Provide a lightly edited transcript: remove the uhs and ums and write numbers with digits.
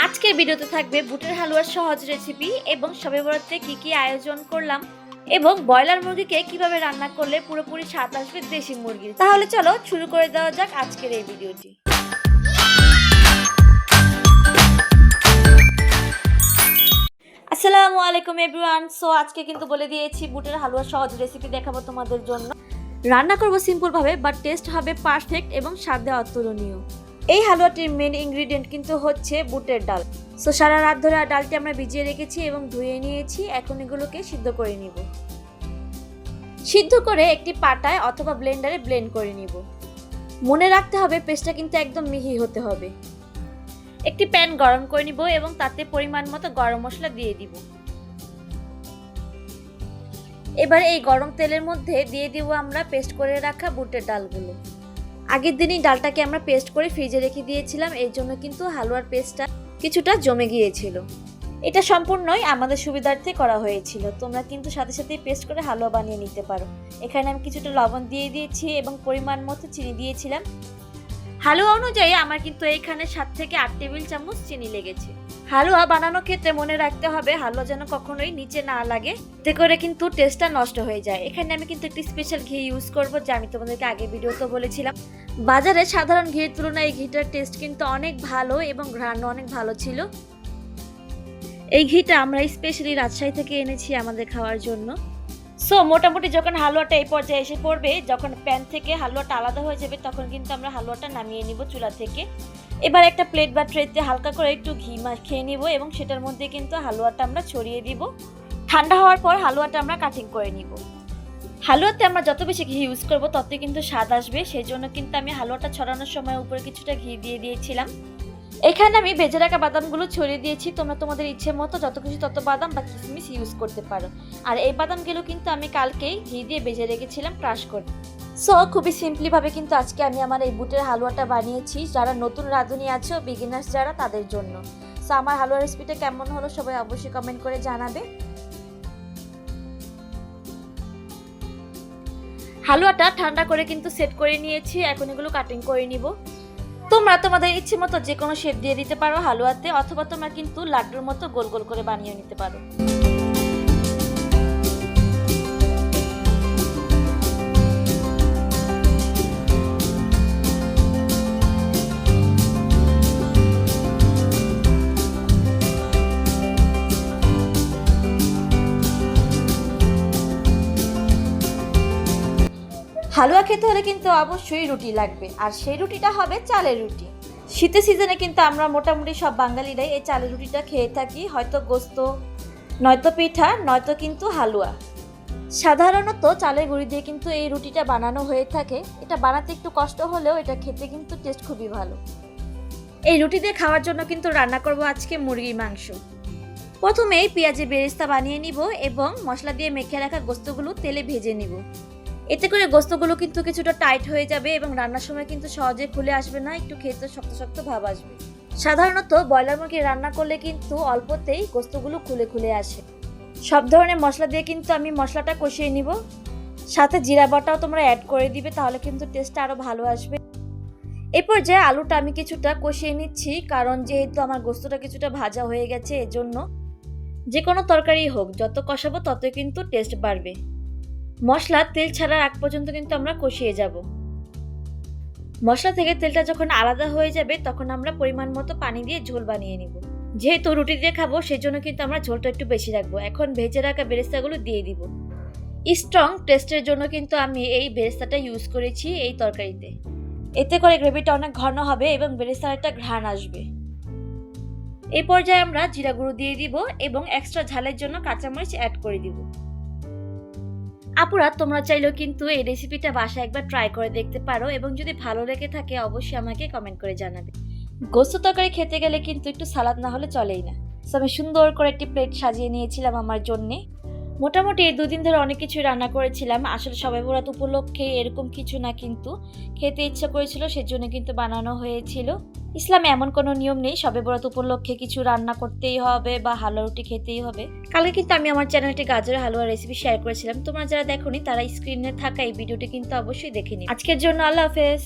আজকের ভিডিওতে থাকবে বুটের হালুয়ার সহজ রেসিপি এবং শবে বরাতে কি কি আয়োজন করলাম এবং ব্রয়লার মুরগিকে কিভাবে রান্না করলে পুরোপুরি স্বাদ আসবে দেশি মুরগির। তাহলে চলো শুরু করে দেওয়া যাক আজকের এই ভিডিওটি। আসসালামু আলাইকুম এভরিওয়ান। সো আজকে কিন্তু বলে দিয়েছি বুটের হালুয়ার সহজ রেসিপি দেখাবো তোমাদের জন্য। রান্না করবো সিম্পল ভাবে, বাট টেস্ট হবে পারফেক্ট এবং স্বাদে অতুলনীয়। এই হালুয়াটির মেন ইনগ্রিডিয়েন্ট কিন্তু হচ্ছে বুটের ডাল। সো সারা রাত ধরে ডালটি আমরা ভিজিয়ে রেখেছি এবং ধুয়ে নিয়েছি। এখন এগুলোকে সিদ্ধ করে নিব। সিদ্ধ করে একটি পাটায় অথবা ব্লেন্ডারে ব্লেন্ড করে নিব। মনে রাখতে হবে পেস্টটা কিন্তু একদম মিহি হতে হবে। একটি প্যান গরম করে নিব এবং তাতে পরিমাণ মতো গরম মশলা দিয়ে দিব। এবার এই গরম তেলের মধ্যে দিয়ে দিব আমরা পেস্ট করে রাখা বুটের ডালগুলো। আগের দিনই ডালটাকে আমরা পেস্ট করে ফ্রিজে রেখে দিয়েছিলাম, এর জন্য কিন্তু হালুয়ার পেস্টটা কিছুটা জমে গিয়েছিল। এটা সম্পূর্ণই আমাদের সুবিধার্থে করা হয়েছিল। তোমরা কিন্তু সাথে সাথেই পেস্ট করে হালুয়া বানিয়ে নিতে পারো। এখানে আমি কিছুটা লবণ দিয়ে দিয়েছি এবং পরিমাণ মতো চিনি দিয়েছিলাম। হালুয়া অনুযায়ী আমার কিন্তু এইখানে 7 থেকে 8 টেবিল চামচ চিনি লেগেছে। হালুয়া বানানোর ক্ষেত্রে মনে রাখতে হবে হালুয়া যেন কখনোই নিচে না লাগে, এতে করে কিন্তু টেস্টটা নষ্ট হয়ে যায়। এখানে আমি কিন্তু একটি স্পেশাল ঘি ইউজ করব, যা আমি তোমাদেরকে আগে ভিডিওতে বলেছিলাম। বাজারে সাধারণ ঘির তুলনায় এই ঘিটার টেস্ট কিন্তু অনেক ভালো এবং ঘ্রাণ অনেক ভালো ছিল। এই ঘিটা আমরা স্পেশালি রাজশাহী থেকে এনেছি আমাদের খাওয়ার জন্য। সো মোটামুটি যখন হালুয়াটা এই পর্যায়ে এসে পড়বে, যখন প্যান থেকে হালুয়াটা আলাদা হয়ে যাবে, তখন কিন্তু আমরা হালুয়াটা নামিয়ে নিব চুলা থেকে। এবার একটা প্লেট বা ট্রেতে হালকা করে একটু ঘি মাখিয়ে নিব এবং সেটার মধ্যে কিন্তু হালুয়াটা আমরা ছড়িয়ে দিব। ঠান্ডা হওয়ার পর হালুয়াটা আমরা কাটিং করে নিব। হালুয়াতে আমরা যত বেশি ঘি ইউজ করব ততই কিন্তু স্বাদ আসবে, সেই জন্য কিন্তু আমি হালুয়াটা ছড়ানোর সময় উপরে কিছুটা ঘি দিয়ে দিয়েছিলাম। এখানে আমি ভেজে রাখা বাদামগুলো ছড়িয়ে দিয়েছি। তোমরা তোমাদের ইচ্ছে মতো যত কিছু তত বাদাম বা কিশমিশ ইউজ করতে পারো। আর এই বাদামগুলো কিন্তু আমি কালকেই ঘি দিয়ে ভেজে রেখেছিলাম ক্রাশ করে। সো খুবই সিম্পলি ভাবে কিন্তু আজকে আমি আমার এই বুটের হালুয়াটা বানিয়েছি, যারা নতুন রাঁধুনি আছো, বিগিনার্স যারা, তাদের জন্য। সো আমার হালুয়া রেসিপিটা কেমন হলো সবাই অবশ্যই কমেন্ট করে জানাবে। হালুয়াটা ঠান্ডা করে কিন্তু সেট করে নিয়েছি, এখন এগুলো কাটিং করে নিব। তোমরা তোমাদের ইচ্ছে মতো যে কোনো শেপ দিয়ে দিতে পারো হালুয়াতে, অথবা তোমরা কিন্তু লাড্ডুর মতো গোল গোল করে বানিয়ে নিতে পারো। হালুয়া খেতে হলে কিন্তু অবশ্যই রুটি লাগবে, আর সেই রুটিটা হবে চালের রুটি। শীতের সিজনে কিন্তু আমরা মোটামুটি সব বাঙালিরাই এই চালের রুটিটা খেয়ে থাকি, হয়তো গোস্ত, নয়তো পিঠা, নয়তো কিন্তু হালুয়া। সাধারণত চালের গুঁড়ি দিয়ে কিন্তু এই রুটিটা বানানো হয়ে থাকে। এটা বানাতে একটু কষ্ট হলেও এটা খেতে কিন্তু টেস্ট খুবই ভালো। এই রুটি দিয়ে খাওয়ার জন্য কিন্তু রান্না করব আজকে মুরগির মাংস। প্রথমেই পেঁয়াজের বেরেস্তা বানিয়ে নিব এবং মশলা দিয়ে মেখে রাখা গোস্তগুলো তেলে ভেজে নিব। এতে করে গোস্তগুলো কিন্তু কিছুটা টাইট হয়ে যাবে এবং রান্নার সময় কিন্তু সহজে খুলে আসবে না, একটু খেতে শক্ত শক্ত ভাব আসবে। সাধারণত ব্রয়লার মুরগি রান্না করলে কিন্তু অল্পতেই গোস্তগুলো খুলে খুলে আসে। সব ধরনের মশলা দিয়ে কিন্তু আমি মশলাটা কষিয়ে নিব। সাথে জিরা বাটাও তোমরা অ্যাড করে দিবে, তাহলে কিন্তু টেস্টটা আরো ভালো আসবে। এই পর্যায়ে আলুটা আমি কিছুটা কষিয়ে নিচ্ছি, কারণ যেহেতু আমার গোস্তটা কিছুটা ভাজা হয়ে গেছে, এজন্য যে কোনো তরকারি হোক যত কষাবো ততই কিন্তু টেস্ট বাড়বে। মশলা তেল ছাড়ার আগ পর্যন্ত কিন্তু আমরা কষিয়ে যাব। মশলা থেকে তেলটা যখন আলাদা হয়ে যাবে তখন আমরা পরিমাণ মতো পানি দিয়ে ঝোল বানিয়ে নিব। যেহেতু রুটি দিয়ে খাবো সেই জন্য কিন্তু আমরা ঝোলটা একটু বেশি রাখবো। এখন ভেজে রাখা বেরেস্তাগুলো দিয়ে দিব। স্ট্রং টেস্টের জন্য কিন্তু আমি এই বেরেস্তাটা ইউজ করেছি এই তরকারিতে। এতে করে গ্রেভিটা অনেক ঘন হবে এবং বেরেস্তার একটা ঘ্রাণ আসবে। এই পর্যায়ে আমরা জিরা গুঁড়ো দিয়ে দিব এবং এক্সট্রা ঝালের জন্য কাঁচামরিচ অ্যাড করে দিব। আপুরা তোমরা চাইলেও কিন্তু এই রেসিপিটা বাসায় একবার ট্রাই করে দেখতে পারো এবং যদি ভালো লেগে থাকে অবশ্যই আমাকে কমেন্ট করে জানাবে। গোস্ত তরকারি খেতে গেলে কিন্তু একটু সালাদ না হলে চলেই না। সো আমি সুন্দর করে একটি প্লেট সাজিয়ে নিয়েছিলাম আমার জন্যে। মোটামুটি এই 2 দিন ধরে অনেক কিছুই রান্না করেছিলাম। আসলে শবে বরাত উপলক্ষে এরকম কিছু না, কিন্তু খেতে ইচ্ছা করেছিল সেজন্য কিন্তু বানানো হয়েছিল। ইসলামে এমন কোনো নিয়ম নেই শবে বরাত উপলক্ষে কিছু রান্না করতেই হবে বা হালুয়া রুটি খেতেই হবে। কালকে কিন্তু আমি আমার চ্যানেলে গাজরের হালুয়া রেসিপি শেয়ার করেছিলাম। তোমরা যারা দেখোনি তারা স্ক্রিনে থাকা এই ভিডিওটি কিন্তু অবশ্যই দেখে নিও। আজকের জন্য আল্লাহ হাফেজ।